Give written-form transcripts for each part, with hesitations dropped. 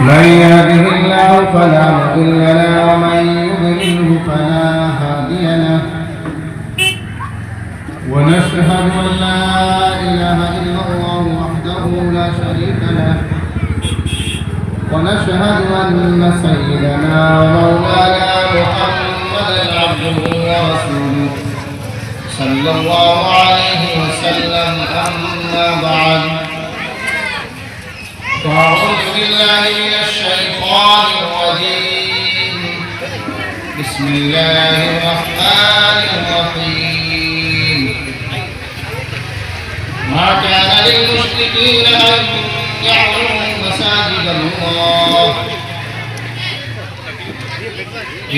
من يهده الله فلا مضل له ومن يضلله فلا هادي له ونشهد أن لا إله إلا الله وحده لا شريك له ونشهد أن سيدنا ومولانا محمدا عبده ورسوله صلى الله عليه وسلم. أما بعد فأعوذ بالله من الشيطان الرجيم. بسم الله الرحمن الرحيم. ما كان للمشركين أن يعمروا مساجد الله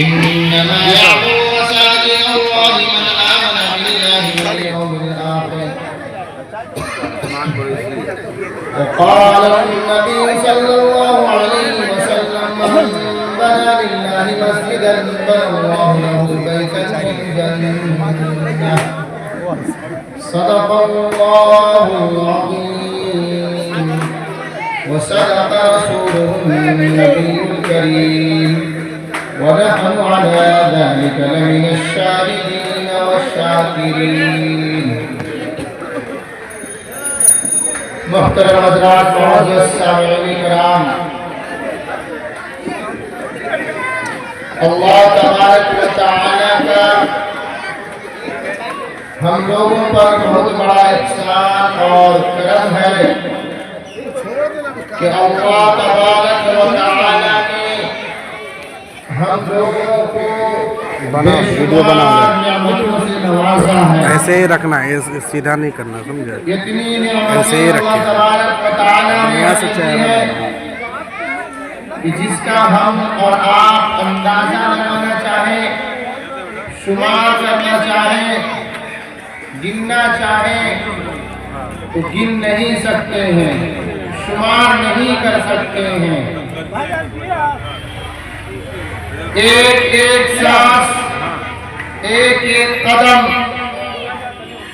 إنما يعمر مساجد الله من آمن بالله واليوم الآخر. وقال النبي صلى الله عليه وسلم من بنى لله مسجدا بنى الله له بيتا في الجنة. صدق الله العظيم وصدق رسوله النبي الكريم ونحن على ذلك لمن الشاهدين والشاكرين. محترم حضرات، معزز سامعین کرام، اللہ تبارک و تعالی کا ہم لوگوں پر بہت بڑا احسان اور کرم ہے کہ اللہ تبارک و تعالی نے ہم لوگوں کو ویڈیو بنا نعمتوں سے نوازا ہے. ایسے ہی رکھنا ہے، سیدھا نہیں کرنا، سمجھے؟ اتنی ایسے ہی نعمتیں اللہ رکھیں. تبارک و تعالی نے یہاں سے دی چاہے ہے کہ جس کا ہم اور آپ اندازہ لگانا چاہیں، شمار کرنا چاہیں، گننا چاہیں تو گن نہیں سکتے ہیں، شمار نہیں کر سکتے ہیں. ایک ایک سانس، ایک ایک قدم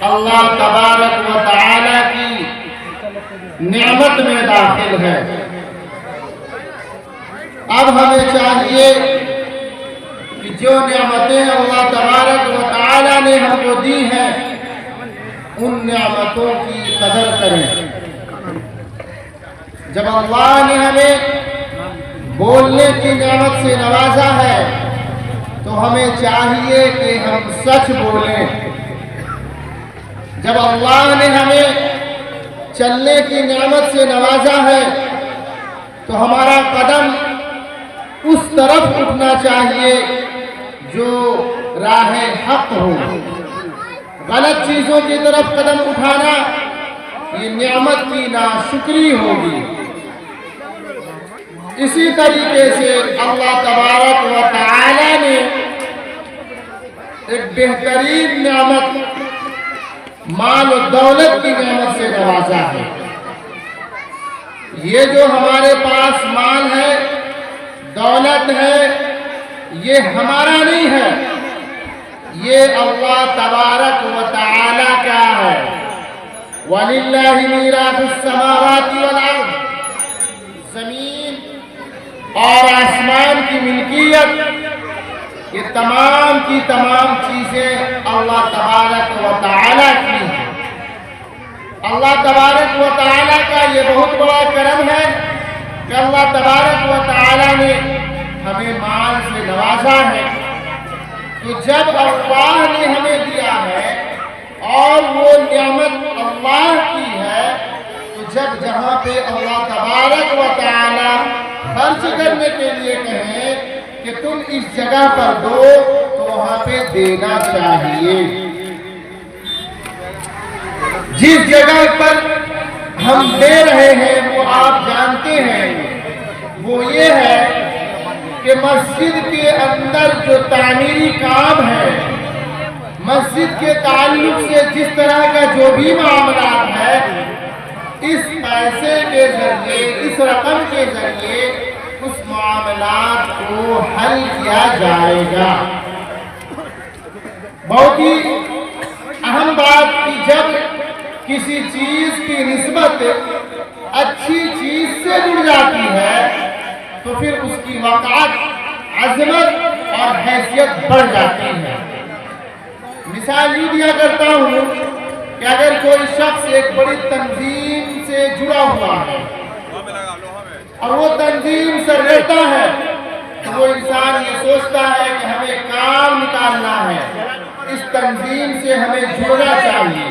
اللہ تبارک و تعالی کی نعمت میں داخل ہے. اب ہمیں چاہیے کہ جو نعمتیں اللہ تبارک و تعالی نے ہم کو دی ہیں ان نعمتوں کی قدر کریں. جب اللہ نے ہمیں بولنے کی نعمت سے نوازا ہے تو ہمیں چاہیے کہ ہم سچ بولیں. جب اللہ نے ہمیں چلنے کی نعمت سے نوازا ہے تو ہمارا قدم اس طرف اٹھنا چاہیے جو راہ حق ہو. غلط چیزوں کی طرف قدم اٹھانا یہ نعمت کی ناشکری ہوگی. اسی طریقے سے اللہ تبارک و تعالی نے ایک بہترین نعمت مال و دولت کی نعمت سے نوازا ہے. یہ جو ہمارے پاس مال ہے، دولت ہے، یہ ہمارا نہیں ہے، یہ اللہ تبارک و تعالی کا ہے. وَلِلَّهِ مِيرَاثُ السَّمَاوَاتِ وَالْأَرْضِ. زمین اور آسمان کی ملکیت، یہ تمام کی تمام چیزیں اللہ تبارک و تعالی کی ہیں. اللہ تبارک و تعالی کا یہ بہت بڑا کرم ہے کہ اللہ تبارک و تعالی نے ہمیں مال سے نوازا ہے. تو جب اللہ نے ہمیں دیا ہے اور وہ نعمت اللہ کی ہے تو جب جہاں پہ اللہ تبارک و تعالی خرچ کرنے کے لیے کہیں کہ تم اس جگہ پر دو تو وہاں پہ دینا چاہیے. جس جگہ پر ہم دے رہے ہیں وہ آپ جانتے ہیں، وہ یہ ہے کہ مسجد کے اندر جو تعمیری کام ہے، مسجد کے تعلق سے جس طرح کا جو بھی معاملات ہے، اس پیسے کے ذریعے، اس رقم کے ذریعے اس معاملات کو حل کیا جائے گا. بہت ہی اہم بات کہ جب کسی چیز کی نسبت اچھی چیز سے جڑ جاتی ہے تو پھر اس کی وقعت، عظمت اور حیثیت بڑھ جاتی ہے۔ مثال یہ دیا کرتا ہوں کہ اگر کوئی شخص ایک بڑی تنظیم سے جڑا ہوا ہے اور وہ تنظیم سے رہتا ہے تو وہ انسان یہ سوچتا ہے کہ ہمیں کام نکالنا ہے، اس تنظیم سے ہمیں جڑنا چاہیے،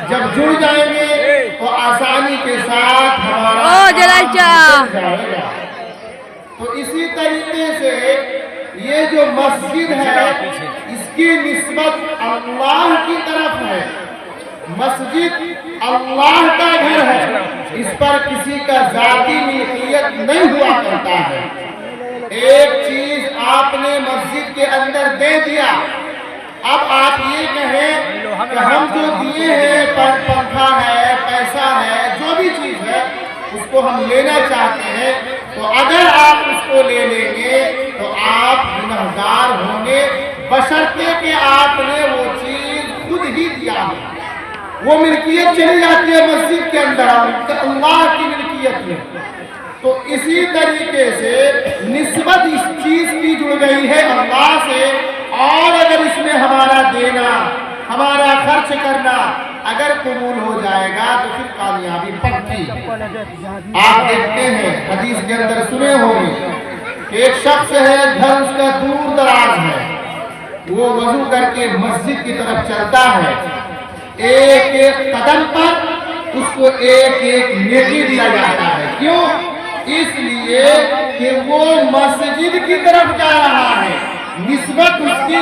جب جڑ جائیں گے تو آسانی کے ساتھ ہمارا کام جائے گا۔ تو اسی طریقے سے یہ جو مسجد ہے اس کی نسبت اللہ کی طرف ہے۔ مسجد اللہ کا گھر ہے، اس پر کسی کا ذاتی ملکیت نہیں ہوا کرتا ہے۔ ایک چیز آپ نے مسجد کے اندر دے دیا، اب آپ یہ کہیں کہ ہم جو دیے ہیں، پنکھا ہے، پیسہ ہے، جو بھی چیز ہے اس کو ہم لینا چاہتے ہیں، تو اگر آپ اس کو لے لیں گے تو آپ گنہگار ہوں گے، بشرطے کہ آپ نے وہ چیز خود ہی دیا ہے۔ وہ ملکیت چلی جاتی ہے مسجد کے اندر اللہ کی ملکیت میں۔ تو اسی طریقے سے نسبت اس چیز کی جڑ گئی ہے اللہ سے، اور اگر اس میں ہمارا دینا، ہمارا خرچ کرنا اگر قبول ہو جائے گا تو پھر کامیابی پکی۔ آپ دیکھتے ہیں حدیث کے اندر سنے ہوں گے کہ ایک شخص ہے، گھر اس کا دور دراز ہے، وہ وضو کر کے مسجد کی طرف چلتا ہے، ایک ایک قدم پر اس کو ایک ایک نیکی دیا جاتا ہے۔ کیوں؟ اس لیے کہ وہ مسجد کی طرف جا رہا ہے، نسبت اس کی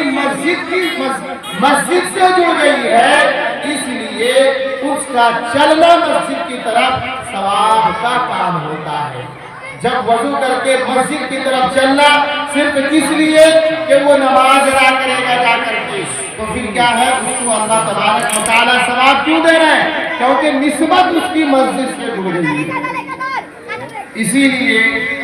مسجد سے جڑ گئی ہے، اس لیے اس کا چلنا مسجد کی طرف ثواب کا کام ہوتا ہے۔ جب وضو کر کے مسجد کی طرف چلنا صرف اس لیے کہ وہ نماز ادا کرے گا جا کر کے، تو پھر کیا ہے، اس کو اللہ تبارک و تعالیٰ ثواب کیوں دے رہے ہیں؟ کیونکہ نسبت اس کی مسجد سے جڑ گئی ہے۔ اسی لیے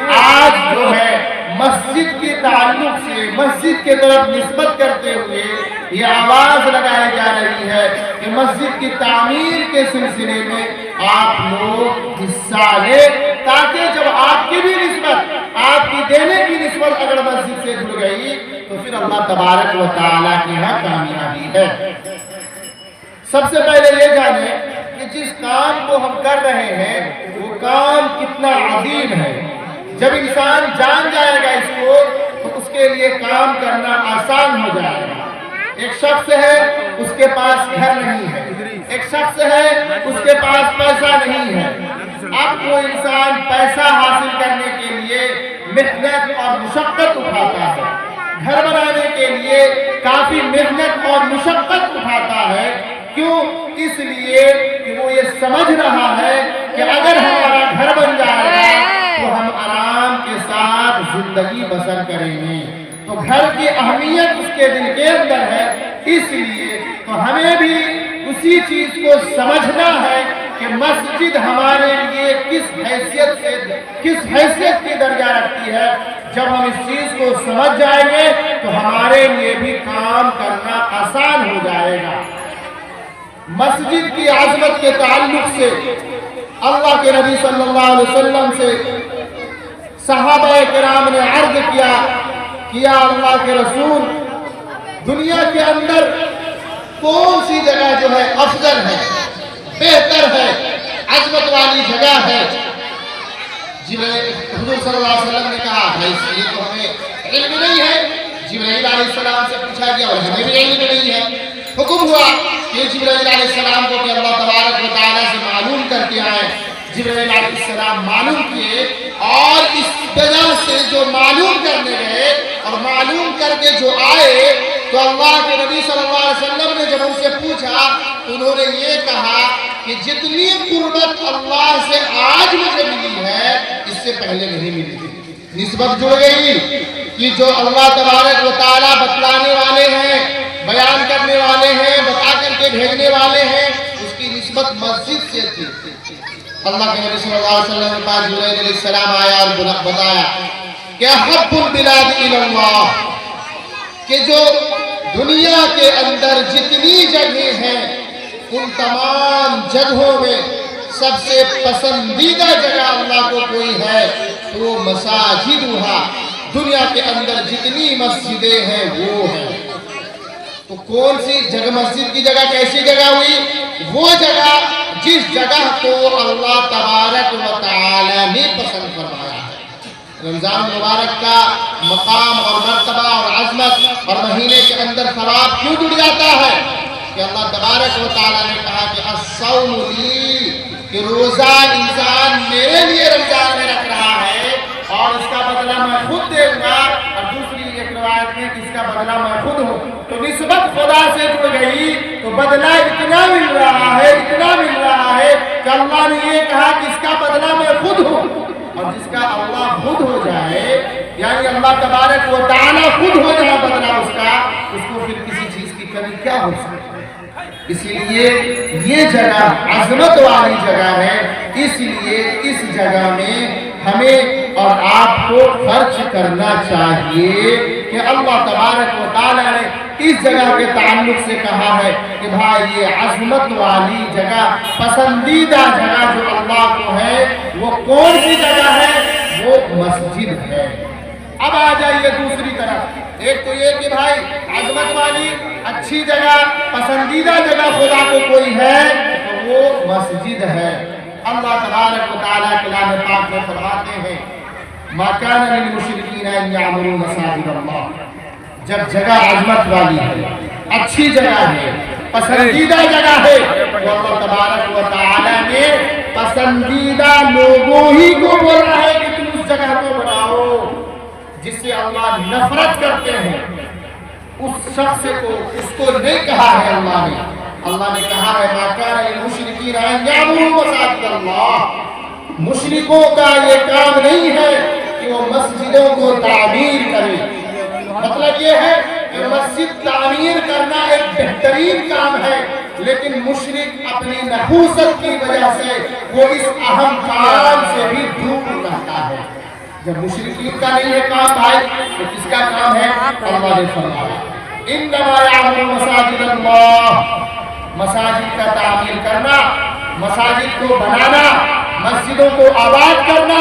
آج جو ہے مسجد کے تعلق سے، مسجد کے طرف نسبت کرتے ہوئے یہ آواز لگائی جا رہی ہے کہ مسجد کی تعمیر کے سلسلے میں آپ لوگ حصہ لیں، تاکہ جب آپ کی بھی نسبت، آپ کی دینے کی نسبت اگر مسجد سے جڑ گئی تو پھر اللہ تبارک و تعالیٰ کی یہاں کامیابی ہے۔ سب سے پہلے یہ جانیں کہ جس کام کو ہم کر رہے ہیں وہ کام کتنا عظیم ہے۔ جب انسان جان جائے گا اس کو تو اس کے لیے کام کرنا آسان ہو جائے گا۔ ایک شخص ہے، اس کے پاس گھر نہیں ہے، ایک شخص ہے، اس کے پاس پیسہ نہیں ہے۔ اب وہ انسان پیسہ حاصل کرنے کے لیے محنت اور مشقت اٹھاتا ہے، گھر بنانے کے لیے کافی محنت اور مشقت اٹھاتا ہے۔ کیوں؟ اس لیے کہ وہ یہ سمجھ رہا ہے کہ اگر ہمارا گھر بن جائے گا تو ہم آرام کے ساتھ زندگی بسر کریں گے۔ تو گھر کی اہمیت اس کے دل کے اندر ہے، اس لیے تو ہمیں بھی اسی چیز کو سمجھنا ہے کہ مسجد ہمارے لیے کس حیثیت کی درجہ رکھتی ہے۔ جب ہم اس چیز کو سمجھ جائیں گے تو ہمارے لیے بھی کام کرنا آسان ہو جائے گا۔ مسجد کی عظمت کے تعلق سے اللہ کے نبی صلی اللہ علیہ وسلم سے صحابہ کرام نے عرض کیا اللہ کے رسول، دنیا کے اندر کون سی جگہ جو ہے افضل ہے، بہتر ہے، عظمت والی جگہ ہے؟ حضور صلی اللہ علیہ وسلم نے کہا بھائی یہ تو ہمیں علم نہیں ہے۔ جبرائیل علیہ السلام سے پوچھا گیا اور ہمیں بھی علم نہیں ہے۔ حکم ہوا کہ جبرائیل علیہ السلام کو کہ اللہ تبارک و تعالیٰ سے معلوم کر کے آئے۔ جبرائیل علیہ السلام معلوم کیے، اور اس وجہ سے جو معلوم کرنے گئے اور معلوم کر کے جو آئے تو اللہ کے نبی صلی اللہ علیہ وسلم نے جب ان سے پوچھا انہوں نے یہ کہا کہ جتنی قربت اللہ سے آج مجھے ملی ہے اس سے پہلے نہیں ملی تھی۔ نسبت جڑ گئی کہ جو اللہ تبارک و تعالیٰ بتلانے والے ہیں، بیان کرنے والے ہیں، بتا کر کے بھیجنے والے ہیں، اس کی نسبت مسجد سے تھی۔ اللہ کے نبی صلی اللہ علیہ وسلم کے پاس جبرائیل علیہ السلام آیا اور بتایا کہ حب البلاد الی اللہ، کہ جو دنیا کے اندر جتنی جگہیں ہیں ان تمام جگہوں میں سب سے پسندیدہ جگہ اللہ کو کوئی ہے تو وہ مساجدھا، دنیا کے اندر جتنی مسجدیں ہیں وہ ہیں۔ تو کون سی جگہ مسجد کی جگہ کیسی جگہ ہوئی؟ وہ جگہ جس جگہ کو اللہ تبارک و تعالی نے پسند فرمایا ہے۔ رمضان مبارک کا مقام اور مرتبہ اور عظمت اور مہینے کے اندر ثواب کیوں جڑ جاتا ہے کہ اللہ تبارک و تعالی نے کہا کہ الصوم لی، کہ روزہ انسان میرے لیے رمضان میں رکھ رہا ہے اور اس کا بدلہ میں خود دے گا، اور دوسری ایک روایت میں کہ اس کا بدلہ میں خود ہوں۔ تو نسبت خدا سے جڑ گئی تو بدلہ اتنا مل رہا ہے، اتنا مل رہا ہے کہ اللہ نے یہ کہا کہ اس کا بدلہ میں خود ہوں، اور جس کا اللہ خود ہو جائے یعنی اللہ تبارک و تعالی خود ہو جائے بدلہ اس کا، اس کو پھر کسی چیز کی کمی کیا ہو سکتی ہے؟ اسی لیے یہ جگہ عظمت والی جگہ ہے، اس لیے اس جگہ میں ہمیں اور آپ کو خرچ کرنا چاہیے کہ اللہ تبارک و تعالی نے اس جگہ کے تعلق سے کہا ہے کہ بھائی یہ عظمت والی جگہ، پسندیدہ جگہ جو اللہ کو ہے وہ کون سی جگہ ہے؟ وہ مسجد ہے۔ اب آ جائیے دوسری طرف، ایک تو یہ کہ بھائی عظمت والی اچھی جگہ، پسندیدہ جگہ خدا کو کوئی ہے تو وہ مسجد ہے۔ اللہ تبارک و تعالیٰ کلام پاک میں فرماتے ہیں مَا كَانَ لِلْمُشْرِكِينَ أَن يَعْمُرُوا مَسَاجِدَ اللَّهِ، جب جگہ عظمت والی ہے، اچھی جگہ ہے، پسندیدہ جگہ ہے، تو اللہ تبارک و تعالیٰ نے پسندیدہ لوگوں ہی کو بولا ہے کہ تم اس جگہ کو بناؤ جس سے اللہ نفرت کرتے ہیں، اس شخص کو، اس کو نہیں کہا ہے اللہ نے کہا ہے مَا كَانَ لِلْمُشْرِكِينَ أَن يَعْمُرُوا مَسَاجِدَ اللَّهِ، مشرکوں کا یہ کام نہیں ہے کہ وہ مسجدوں کو تعمیر کریں۔ مطلب یہ ہے کہ مسجد تعمیر کرنا ایک بہترین کام ہے، لیکن مشرک اپنی نحوست کی وجہ سے وہ اس اہم کام سے بھی دور رہتا ہے۔ جب مشرکین کا نہیں ہے کام بھائی تو کس کا کام ہے؟ اللہ نے فرمایا انما یعمر مساجد اللہ، مساجد کا تعمیر کرنا، مساجد کو بنانا، مسجدوں کو آباد کرنا،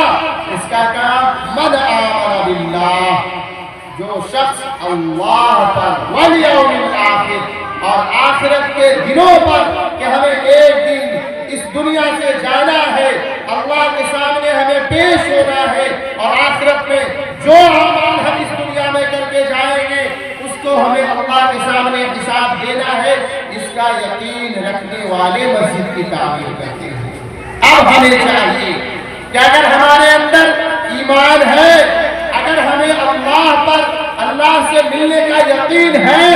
اس کا کام من آمن باللہ، جو شخص اللہ پر والیوم الآخر اور آخرت کے دنوں پر کہ ہمیں ایک دن اس دنیا سے جانا ہے، اللہ کے سامنے ہمیں پیش ہونا ہے اور آخرت میں جو اعمال ہم اس دنیا میں کر کے جائیں گے اس کو ہمیں اللہ کے سامنے حساب دینا ہے، اس کا یقین رکھنے والے مسجد کی تعمیر کرتے ہیں۔ اب ہمیں چاہیے کہ اگر ہمارے اندر ایمان ہے، اگر ہمیں اللہ پر، اللہ سے ملنے کا یقین ہے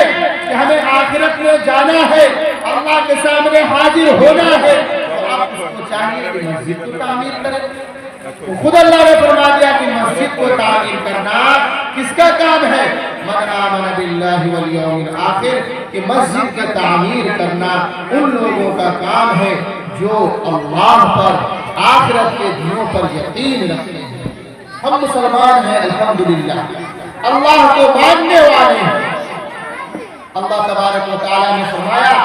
کہ ہمیں آخرت میں جانا ہے، اللہ کے سامنے حاضر ہونا ہے، تو آپ اس کو چاہیے کہ مسجد کو تعمیر کریں۔ تو خود اللہ نے فرما دیا کہ مسجد کو تعمیر کرنا کس کا کام ہے؟ من آمن باللہ والیوم الآخر، کہ مسجد کا تعمیر کرنا ان لوگوں کا کام ہے جو اللہ پر، آخرت کے دنوں پر یقین رکھتے ہیں۔ ہم مسلمان ہیں الحمدللہ، اللہ کو ماننے والے ہیں۔ اللہ تبارک و تعالیٰ نے فرمایا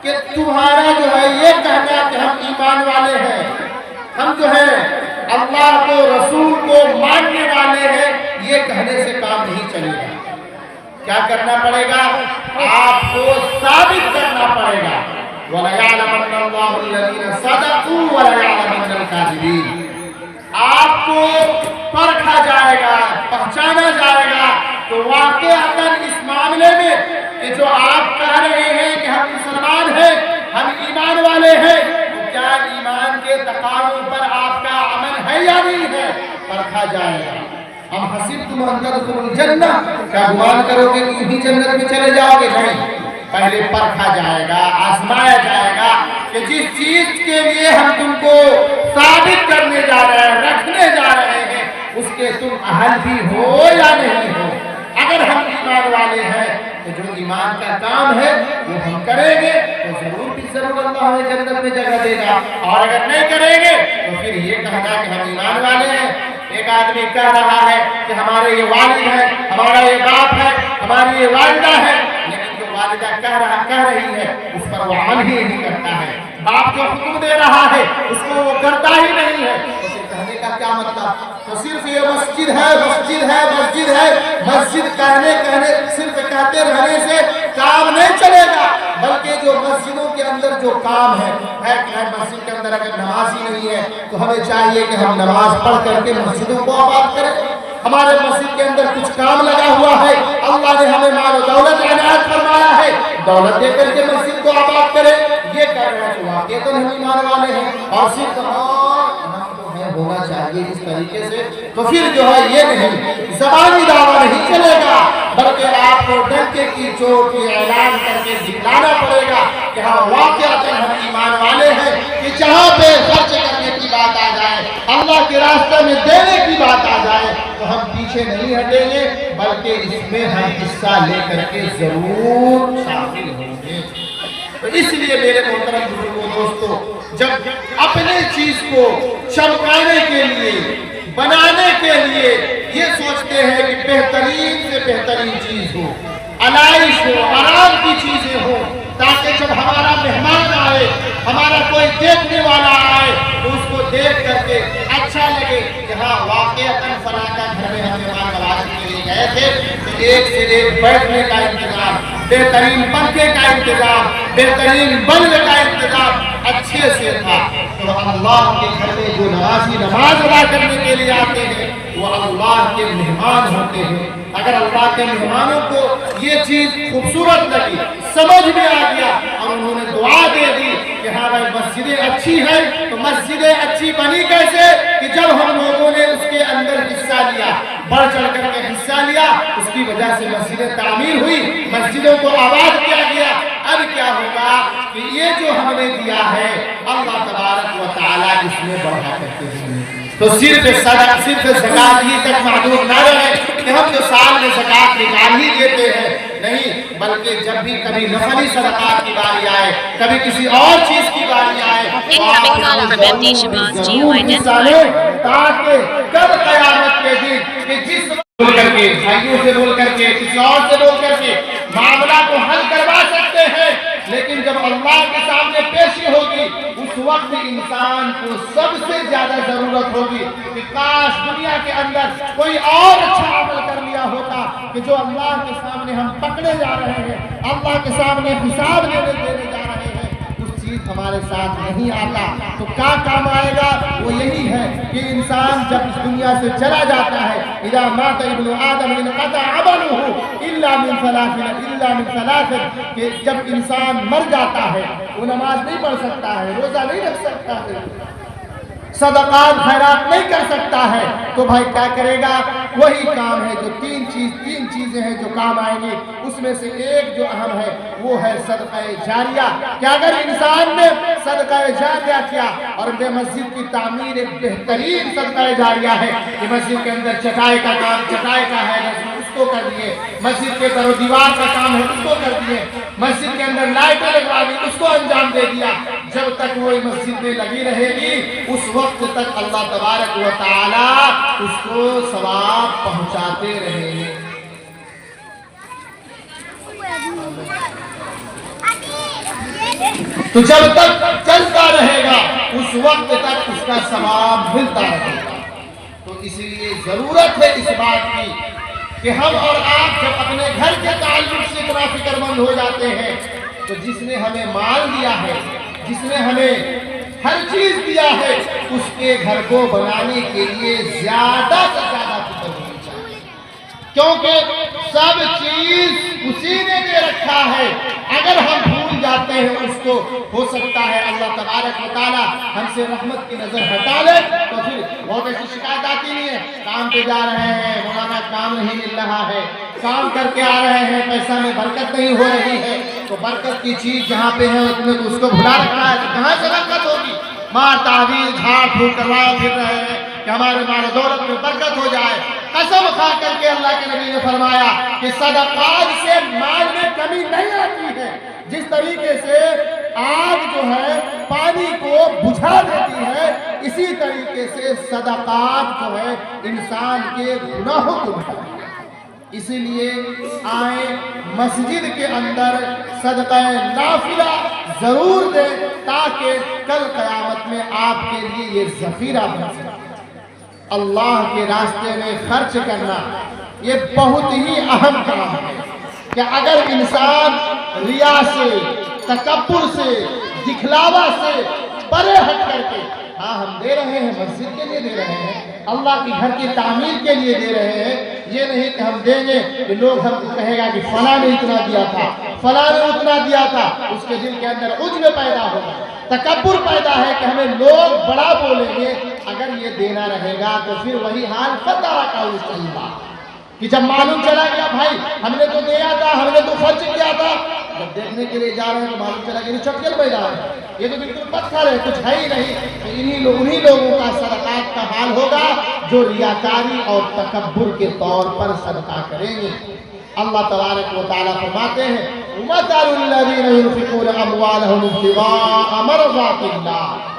کہ تمہارا جو ہے یہ کہنا کہ ہم ایمان والے ہیں، ہم جو ہیں اللہ کو، رسول کو ماننے والے ہیں، یہ کہنے سے کام نہیں چلے گا۔ کیا کرنا پڑے گا؟ آپ کو ثابت کرنا پڑے گا۔ وَلَيَعْلَمَنَّ اللَّهُ الَّذِينَ صَدَقُوا وَلَيَعْلَمَنَّ الْكَاذِبِينَ، آپ کو پرکھا جائے گا، پہچانا جائے گا۔ تو واقعتاً اس معاملے میں کہ جو آپ کہہ رہے ہیں کہ ہم مسلمان ہیں، ہم ایمان والے ہیں، تو کیا ایمان کے تقاضوں پر آپ کا عمل ہے یا نہیں ہے، پرکھا جائے گا۔ ہم حسبتم ان تدخلوا الجنہ، کیا گمان کرو گے کہ یوں جنت میں چلے جاؤ گے؟ نہیں، پہلے پرکھا جائے گا، آزمایا جائے گا کہ جس چیز کے لیے ہم تم کو ثابت کرنے جا رہے ہیں، رکھنے جا رہے ہیں، اس کے تم اہل بھی ہو یا نہیں ہو۔ اگر ہم ایمان والے ہیں تو جو ایمان کا کام ہے وہ ہم کریں گے تو ضرور بھی ضرور اللہ ہمیں جنت میں جگہ دے گا، اور اگر نہیں کریں گے تو پھر یہ کہنا کہ ہم ایمان والے ہیں۔ ایک آدمی کہہ رہا ہے کہ ہمارے یہ والد ہے، ہمارا یہ باپ ہے، ہماری یہ والدہ ہے، لیکن جو والدہ کہہ رہی ہے اس پر وہ عمل ہی نہیں کرتا ہے، باپ جو حکم دے رہا ہے اس کو وہ کرتا ہی نہیں ہے، تو پھر کہنے کا کیا مطلب؟ تو صرف یہ مسجد ہے مسجد ہے مسجد ہے، مسجد کہنے صرف کہتے رہنے سے کام نہیں چلے گا، بلکہ جو مسجدوں کے اندر جو کام ہے مسجد کے اندر اگر نماز ہی نہیں ہے تو ہمیں چاہیے کہ ہم نماز پڑھ کر کے مسجدوں کو آباد کریں۔ ہمارے مسجد کے اندر کچھ کام لگا ہوا ہے، اللہ نے ہمیں مال و دولت عنایت فرمایا ہے، دولت دے کر کے مسجد کو آباد کریں، یہ کہہ رہے ہیں واقعی تو ہم ایمان والے ہیں اور صرف ہونا چاہیے اس طریقے سے، تو پھر جو ہے یہ نہیں زبانی دعویٰ نہیں چلے گا، بلکہ آپ کو ڈنکے کی چوٹ کی اعلان کر کے دکھلانا پڑے گا کہ ہاں واقعات ہم ایمان والے ہیں، کہ جہاں پہ خرچ کرنے کی بات آ جائے، اللہ کے راستے میں دینے کی بات آ جائے تو ہم پیچھے نہیں ہٹیں گے، بلکہ اس میں ہم حصہ لے کر کے ضرور شامل ہوں گے۔ تو اس لیے میرے محترم بزرگوں دوستو، جب اپنے چیز کو چمکانے کے لیے بنانے کے لیے یہ سوچتے ہیں کہ بہترین سے بہترین چیز ہو، علائش ہو، آرام کی چیزیں ہو، تاکہ جب ہمارا مہمان آئے، ہمارا کوئی دیکھنے والا آئے تو اس کو دیکھ کر کے اچھا لگے کہ ہاں واقعتاً فلاں کا گھر میں ہم مہمان نوازی کے لیے گئے تھے، تو ایک سے ایک بیٹھنے کا انتظام، بہترین پنکھے کا انتظام، بہترین بلب کا انتظام اچھے سے تھا۔ تو اللہ کے گھر میں جو نمازی نماز ادا کرنے کے لیے آتے ہیں وہ اللہ کے مہمان ہوتے ہیں۔ اگر اللہ کے مہمانوں کو یہ چیز خوبصورت لگی، سمجھ میں آ گیا اور انہوں نے دعا دے دی کہ ہاں بھائی مسجدیں اچھی ہیں، تو مسجدیں اچھی بنی کیسے؟ کہ جب ہم لوگوں نے اس کے اندر حصہ لیا، بڑھ چڑھ کر کے حصہ لیا، اس کی وجہ سے مسجدیں تعمیر ہوئی، مسجدوں کو آباد کیا گیا۔ اب کیا ہوگا کہ یہ جو ہم نے دیا ہے اللہ تبارک و تعالیٰ اس میں بڑھا کرتے ہیں۔ تو صرف زکات ہی تک محدود نہ رہے کہ ہم جو سال میں زکات نکال ہی دیتے ہیں، نہیں، بلکہ جب بھی کبھی نفلی صدقات کی باری آئے، کبھی کسی اور چیز کی باری آئے تو آپ ضرور حصہ لیں، تاکہ کل قیامت کے دن کہ جس بول کر کے بھائیوں سے بول کر کے کسی اور سے بول کر کے معاملہ کو حل کروا سکتے ہیں، لیکن جب اللہ کے سامنے پیشی ہوگی اس وقت انسان کو سب سے زیادہ ضرورت ہوگی کہ کاش دنیا کے اندر کوئی اور اچھا عمل کر لیا ہوتا کہ جو اللہ کے سامنے ہم پکڑے جا رہے ہیں، اللہ کے سامنے حساب دینے جا رہے ہیں، اس چیز ہمارے ساتھ نہیں آتا تو کیا کام آئے گا؟ وہ یہی ہے کہ انسان جب اس دنیا سے چلا جاتا ہے، اذا مات ابن آدم انقطع عمله الا من ثلاث، کہ جب انسان مر جاتا ہے وہ نماز نہیں پڑھ سکتا ہے، روزہ نہیں رکھ سکتا ہے، صدقات خیرات نہیں کر سکتا ہے، تو بھائی کیا کرے گا؟ وہی کام ہے جو تین چیزیں ہیں جو کام آئیں گی، اس میں سے ایک جو اہم ہے وہ ہے صدقہ جاریہ، کہ اگر انسان نے صدقہ جاریہ کیا، اور بے مسجد کی تعمیر ایک بہترین صدقہ جاریہ ہے کہ مسجد کے اندر چٹائی کا کام چٹائی کا ہے اس کو کر دیے، مسجد کے در و دیوار کا کام ہے اس کو کر دیے، مسجد کے اندر لائٹیں لگوا دی اس کو انجام دے دیا، جب تک وہ مسجد میں لگی رہے گی اس وقت تک اللہ تبارک و تعالی اس کو ثواب پہنچاتے رہے ہیں۔ تو جب تک چلتا رہے گا اس وقت تک اس کا ثواب ملتا رہے گا۔ تو اس لیے ضرورت ہے اس بات کی کہ ہم اور آپ جب اپنے گھر کے تعلق سے اتنا فکر مند ہو جاتے ہیں تو جس نے ہمیں مال دیا ہے، جس نے ہمیں ہر چیز دیا ہے، اس کے گھر کو بنانے کے لیے زیادہ سے زیادہ فکر ہونی چاہیے، کیونکہ سب چیز اسی نے دے رکھا ہے۔ اگر ہم بھول جاتے ہیں اس کو، ہو سکتا ہے اللہ تبارک و تعالی ہم سے رحمت کی نظر ہٹا لے، تو پھر بہت ایسی شکایت آتی نہیں ہے، کام پہ جا رہے ہیں مولانا کام نہیں مل رہا ہے، کام کر کے آ رہے ہیں پیسہ میں برکت نہیں ہو رہی ہے، تو برکت کی چیز جہاں پہ ہے اس کو بھلا رکھا ہے تو کہاں سے برکت ہوگی؟ مار تعویذ جھاڑ پھوک کروایا پھر رہے ہیں کہ ہمارے مال و دولت میں برکت ہو جائے۔ قسم کھا کر کے اللہ کے نبی نے فرمایا کہ صدقات سے مال میں کمی نہیں آتی ہے، جس طریقے سے آگ جو ہے پانی کو بجھا دیتی ہے، اسی طریقے سے صدقات جو ہے انسان کے گناہوں کو بجھا دیتی ہے۔ اسی لیے آئیں مسجد کے اندر صدقہ نافلہ ضرور دیں تاکہ کل قیامت میں آپ کے لیے یہ ذخیرہ بن سکے۔ اللہ کے راستے میں خرچ کرنا یہ بہت ہی اہم کام ہے کہ اگر انسان ریا سے، تکبر سے، دکھلاوا سے پرے ہٹ کر کے، ہاں ہم دے رہے ہیں، مسجد کے لیے دے رہے ہیں، اللہ کی گھر کی تعمیر کے لیے دے رہے ہیں، یہ نہیں کہ ہم دیں گے کہ لوگ ہم کو کہے گا کہ فلاں نے اتنا دیا تھا، فلاں نے اتنا دیا تھا، اس کے دل کے اندر عجب پیدا ہوگا، تکبر پیدا ہے کہ ہمیں لوگ بڑا بولیں گے۔ اگر یہ دینا رہے گا تو پھر وہی حال فتح کا ہوگا کہ جب معلوم چلا گیا بھائی ہم نے تو دیا تھا، ہم نے تو خرچ کیا تھا، جب دیکھنے کے لیے جا رہے ہیں تو معلوم چلا کہ چٹکل میدان ہے، یہ تو بالکل پتھر ہے، کچھ ہے ہی نہیں۔ انہی لوگوں کا صدقات کا حال ہوگا جو ریاکاری اور تکبر کے طور پر صدقہ کریں گے۔ اللہ تبارک و تعالیٰ فرماتے ہیں وَمَثَلُ الَّذِينَ يُنْفِقُونَ أَمْوَالَهُمُ ابْتِغَاءَ مَرْضَاتِ اللَّهِ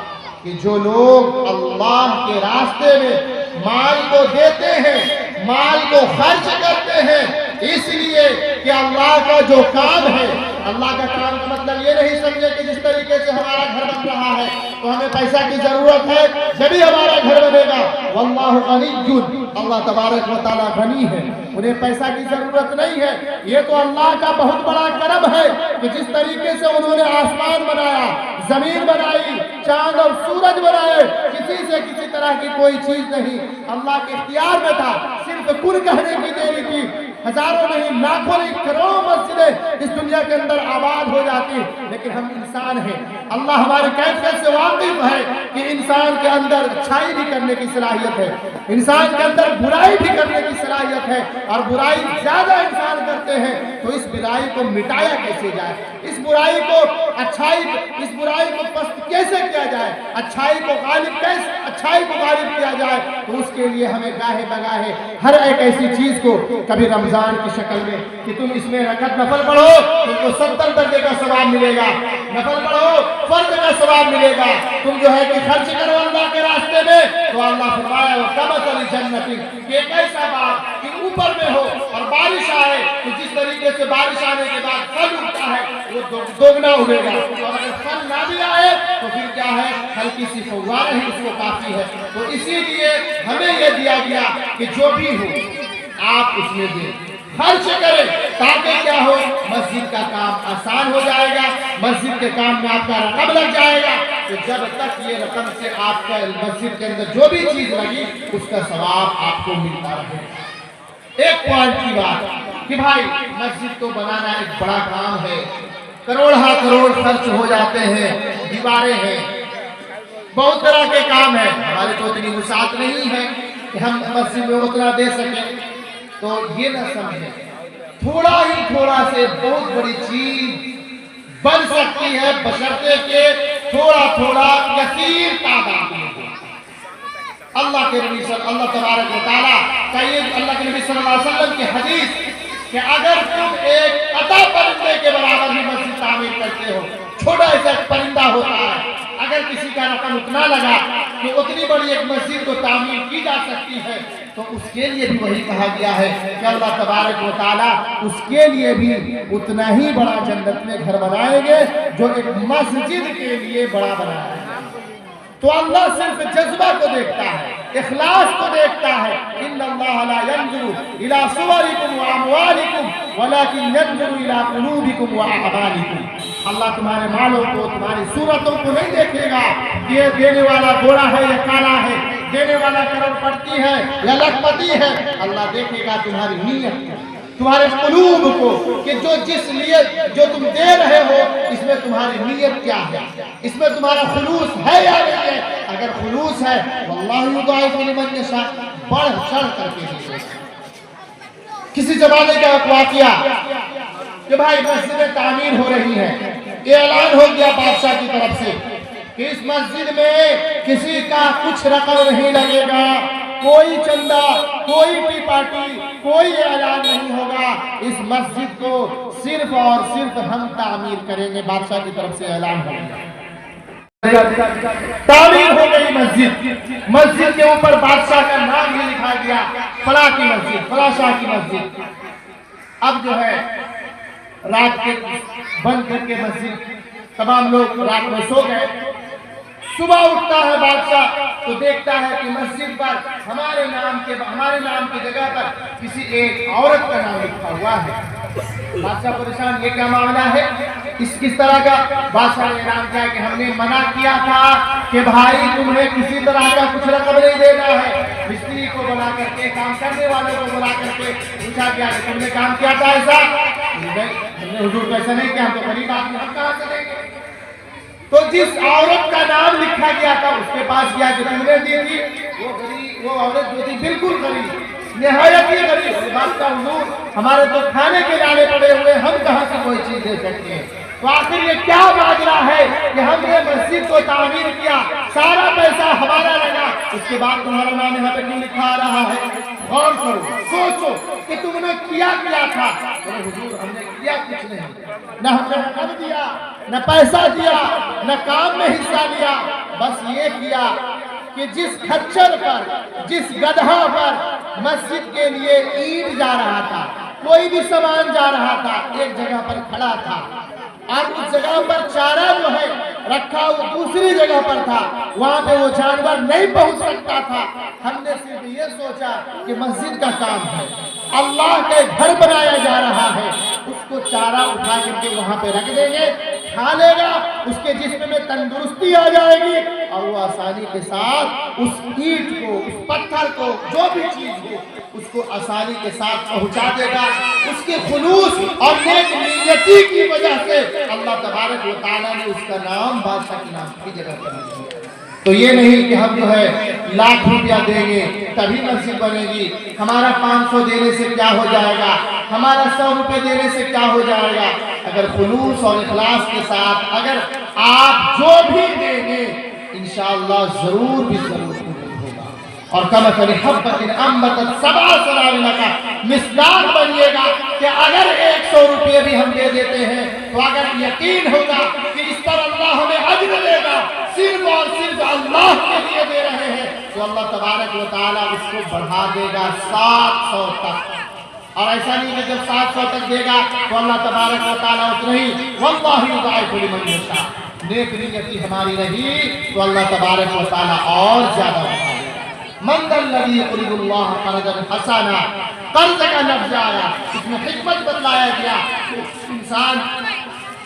کہ جو لوگ اللہ کے راستے میں مال کو دیتے ہیں، مال کو خرچ کرتے ہیں، اس لیے کہ اللہ کا جو کام ہے، اللہ کا کام کا مطلب یہ نہیں سمجھے کہ جس طریقے سے ہمارا گھر بن رہا ہے تو ہمیں پیسہ کی ضرورت ہے جبھی ہمارا گھر بنے گا۔ واللہ غنی، اللہ تبارک و تعالیٰ غنی ہے، انہیں پیسہ کی ضرورت نہیں ہے۔ یہ تو اللہ کا بہت بڑا کرم ہے کہ جس طریقے سے انہوں نے آسمان بنایا، زمین بنائی، چاند اور سورج بنائے، کسی سے کسی طرح کی کوئی چیز نہیں اللہ کے اختیار میں تھا، صرف کن کہنے کی دیری تھی۔ ہزاروں نہیں، لاکھوں نہیں، کروڑوں مسجدیں اس دنیا کے اندر آباد ہو جاتی، لیکن ہم انسان ہیں۔ اللہ ہماری کیفیت سے واقف ہے کہ انسان کے اندر اچھائی بھی کرنے کی صلاحیت ہے، انسان کے اندر برائی بھی کرنے کی صلاحیت ہے، اور برائی زیادہ انسان کرتے ہیں تو اس برائی کو مٹایا کیسے جائے، اس برائی کو اس برائی کو پست کیسے کیا جائے، اچھائی کو غالب کیا جائے، تو اس کے لیے ہمیں گاہے بگاہے ہر ایک ایسی چیز کو، کبھی رمضان کی شکل میں کہ تم اس میں رکعت نفل پڑھو تم کو 70 درجے کا ثواب ملے گا، نفل پڑھو فرض کا ثواب ملے گا، تم جو ہے کہ خرچ کرو اللہ کے راستے میں، تو اللہ فرمایا وَكَمَثَلِ جَنَّةٍ کہ ایک ایسا باغ کہ اوپر میں ہو اور بارش آئے تو جس طریقے سے بارش آنے کے بعد پھل اگتا ہے وہ دوگنا اگے گا، اور اگر پھل نہ بھی آئے تو پھر کیا ہے، ہلکی سی فوارہ ہی اس کو کافی ہے۔ تو اسی لیے ہمیں یہ دیا گیا کہ جو بھی ہو آپ اس میں دیں، خرچ کریں، تاکہ کیا ہو، مسجد کا کام آسان ہو جائے گا، مسجد کے کام میں آپ کا رقم لگ جائے گا، تو جب تک یہ رقم سے آپ کا مسجد کے اندر جو بھی چیز لگی اس کا ثواب آپ کو ملتا رہے۔ ایک پوائنٹ کی بات کہ بھائی مسجد تو بنانا ایک بڑا کام ہے، کروڑ خرچ ہو جاتے ہیں، دیواریں ہیں، بہت طرح کے کام ہیں، ہماری تو اتنی وسعت نہیں ہے کہ ہم مسجد میں اتنا دے سکیں، تو یہ نہ سمجھیں تھوڑا سے بہت بڑی چیز بن سکتی ہے، بشرطے کہ تھوڑا کثیر تعداد میں ہو۔ اللہ کے نبی اللہ تبارک و تعالیٰ کا یہ اللہ کے نبی صلی اللہ علیہ وسلم کی حدیث کہ اگر تم ایک عطا پرندے کے برابر بھی مسجد تعمیر کرتے ہو، چھوٹا ایسا پرندہ ہوتا ہے، اگر کسی کا رقم اتنا لگا کہ اتنی بڑی ایک مسجد کو تعمیر کی جا سکتی ہے، تو اس کے لیے بھی وہی کہا گیا ہے کہ اللہ تبارک و تعالیٰ اس کے لیے بھی اتنا ہی بڑا جنت میں گھر بنائیں گے جو ایک مسجد کے لیے بڑا بنایا ہے۔ تو اللہ صرف جذبہ کو دیکھتا ہے، اخلاص کو دیکھتا ہے۔ ان اللہ لا ينظر الى صوركم واموالكم ولكن ينظر الى قلوبكم واعمالكم۔ اللہ تمہارے مالوں کو، تمہاری صورتوں کو نہیں دیکھے گا، یہ دینے والا گورا ہے یا کالا ہے، دینے والا کروڑ پتی ہے یا لکھپتی ہے، اللہ دیکھے گا تمہاری نیت کو، تمہارے قلوب کو، کہ جو تم دے رہے ہو اس میں تمہاری نیت کیا ہے، اس میں تمہارا خلوص ہے یا نہیں ہے۔ اگر خلوص ہے واللہ یضاعف لمن یشاء، بڑھ چڑھ کر کے دیتے۔ کسی زمانے کا ایک واقعہ کہ بھائی مسجد تعمیر ہو رہی ہے، اعلان ہو گیا بادشاہ کی طرف سے کہ اس مسجد میں کسی کا کچھ رقم نہیں لگے گا، کوئی چندہ، کوئی ٹی پارٹی، کوئی اعلان نہیں ہوگا، اس مسجد کو صرف اور صرف ہم تعمیر کریں گے۔ بادشاہ کی طرف سے اعلان ہو گیا، تعمیر ہو گئی مسجد کے اوپر بادشاہ کا نام بھی لکھا گیا فلاں کی مسجد، فلاں شاہ کی مسجد. اب جو ہے رات کے بند کر کے مسجد تمام لوگ رات میں سو گئے. صبح اٹھتا ہے بادشاہ تو دیکھتا ہے کہ مسجد پر ہمارے نام کی جگہ پر کسی ایک عورت کا نام لکھا ہوا ہے. بادشاہ پریشان، یہ کیا معاملہ ہے، کس طرح کا؟ بادشاہ نے اعلان کیا کہ ہم نے منع کیا تھا کہ بھائی تمہیں کسی طرح کا کچھ رقم نہیں دینا ہے. مستری کو بلا کر کے، کام کرنے والوں کو بلا کر کے پوچھا گیا کہ تم نے کام کیا تھا ایسا؟ ہم نے حضور ایسا نہیں کیا، ہم تو غریب آدمی، ہم کہاں سے دیں گے؟ تو جس عورت کا نام لکھا گیا تھا اس کے پاس گیا کہ تم نے دی تھی، وہ عورت جو تھی بالکل غریب، نہایت ہی غریب. بات کا حضور ہمارے تو کھانے کے دانے پڑے ہوئے، ہم کہاں سے کوئی چیز دے سکتے ہیں؟ تو آخر یہ کیا ماجرا ہے کہ ہم نے مسجد کو تعمیر کیا، سارا پیسہ ہمارا لگا، اس کے بعد تمہارا نام یہاں پہ کیوں لکھا آ رہا ہے؟ غور کرو، سوچو کہ تم نے کیا تھا. حضور ہم نے کیا کچھ نہیں، نہ ہم نے رقم دیا، نہ پیسہ دیا، نہ کام میں حصہ لیا، بس یہ کیا کہ جس کھچر پر، جس گدھا پر مسجد کے لیے اینٹ جا رہا تھا، کوئی بھی سامان جا رہا تھا، ایک جگہ پر کھڑا تھا اور اس جگہ پر چارہ جو ہے رکھا وہ دوسری جگہ پر تھا، وہاں پہ وہ جانور نہیں پہنچ سکتا تھا. ہم نے صرف یہ سوچا کہ مسجد کا کام ہے، اللہ کے گھر بنایا جا رہا ہے، اس کو چارہ اٹھا کر کے وہاں پہ رکھ دیں گے، کھا لے گا، اس کے جسم میں تندرستی آ جائے گی اور وہ آسانی کے ساتھ اس اینٹ کو، اس پتھر کو، جو بھی چیز ہو اس کو آسانی کے ساتھ پہنچا دے گا. اس کے خلوص اور نیک نیتی کی وجہ سے اللہ تبارک و تعالیٰ نے اس کا نام بادشاہ کے نام کی جگہ پر لکھ دیا. تو یہ نہیں کہ ہم جو ہے لاکھ روپیہ دیں گے تبھی مسجد بنے گی، ہمارا 500 دینے سے کیا ہو جائے گا، ہمارا 100 روپے دینے سے کیا ہو جائے گا. اگر خلوص اور اخلاص کے ساتھ اگر آپ جو بھی دیں گے انشاءاللہ ضرور بھی ضرور ہوگا. اور کمثل حبۃ انبتت سبع سنابل کا مصداق بنیے گا کہ اگر 100 روپے بھی ہم دے دیتے ہیں تو اگر یقین ہوگا کہ اس پر اللہ ہمیں اجر دے گا، صرف اور صرف اللہ کے لیے دے رہے ہیں، تو اللہ تبارک و تعالیٰ اس کو بڑھا دے گا 700 تک. اور ایسا نہیں کہ جب 700 تک دے گا تو اللہ تبارک و تعالیٰ اتنا ہی واللہ یضاعف لمن یشاء. نیک نیتی ہماری رہی تو اللہ تبارک و تعالیٰ اور زیادہ بڑھا دے گا. من ذا الذی یقرض اللہ قرضا حسنا، قرض کا لفظ آیا، اس میں حکمت بتلایا گیا.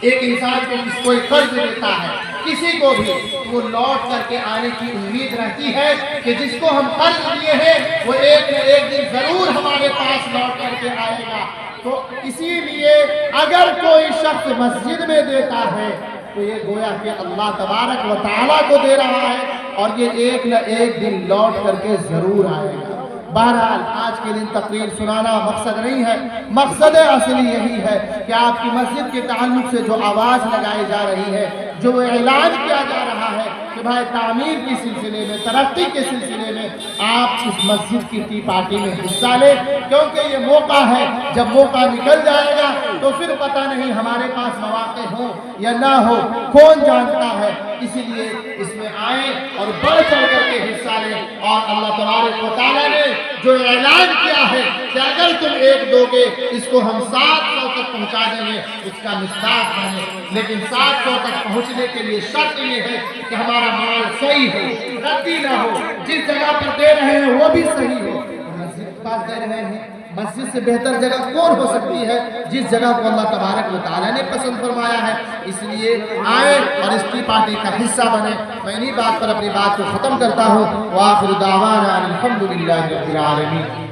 ایک انسان کو کوئی قرض دیتا ہے کسی کو بھی، وہ لوٹ کر کے آنے کی امید رہتی ہے کہ جس کو ہم قرض دیے ہیں وہ ایک نہ ایک دن ضرور ہمارے پاس لوٹ کر کے آئے گا. تو اسی لیے اگر کوئی شخص مسجد میں دیتا ہے تو یہ گویا کہ اللہ تبارک و تعالیٰ کو دے رہا ہے اور یہ ایک نہ ایک دن لوٹ کر کے ضرور آئے گا. بہرحال آج کے دن تقریر سنانا مقصد نہیں ہے، مقصد اصلی یہی ہے کہ آپ کی مسجد کے تعلق سے جو آواز لگائی جا رہی ہے، جو اعلان کیا جا رہا ہے کہ بھائی تعمیر کے سلسلے میں، ترقی کے سلسلے میں آپ اس مسجد کی ٹی پارٹی میں حصہ لیں، کیونکہ یہ موقع ہے. جب موقع نکل جائے گا تو پھر پتہ نہیں ہمارے پاس مواقع ہوں یا نہ ہو، کون جانتا ہے. اسی لیے اس میں آئیں اور بڑھ چڑھ کر کے حصہ لیں. اور اللہ تبارک و تعالیٰ نے جو اعلان کیا ہے کہ اگر تم ایک دو گے اس کو ہم 700 تک پہنچا دیں گے، اس کا مصداق ہے. لیکن 700 تک پہنچنے کے لیے شرط یہ ہے کہ ہمارا مال صحیح ہو، غلطی نہ ہو، جس جگہ پر دے رہے ہیں وہ بھی صحیح ہو. مسجد کے پاس دے رہے ہیں، مسجد سے بہتر جگہ کون ہو سکتی ہے جس جگہ کو اللہ تبارک و تعالیٰ نے پسند فرمایا ہے. اس لیے آئیں اور اس ٹی پارٹی کا حصہ بنیں. میں انہی بات پر اپنی بات کو ختم کرتا ہوں. وآخر دعوانا الحمدللہ رب العالمین.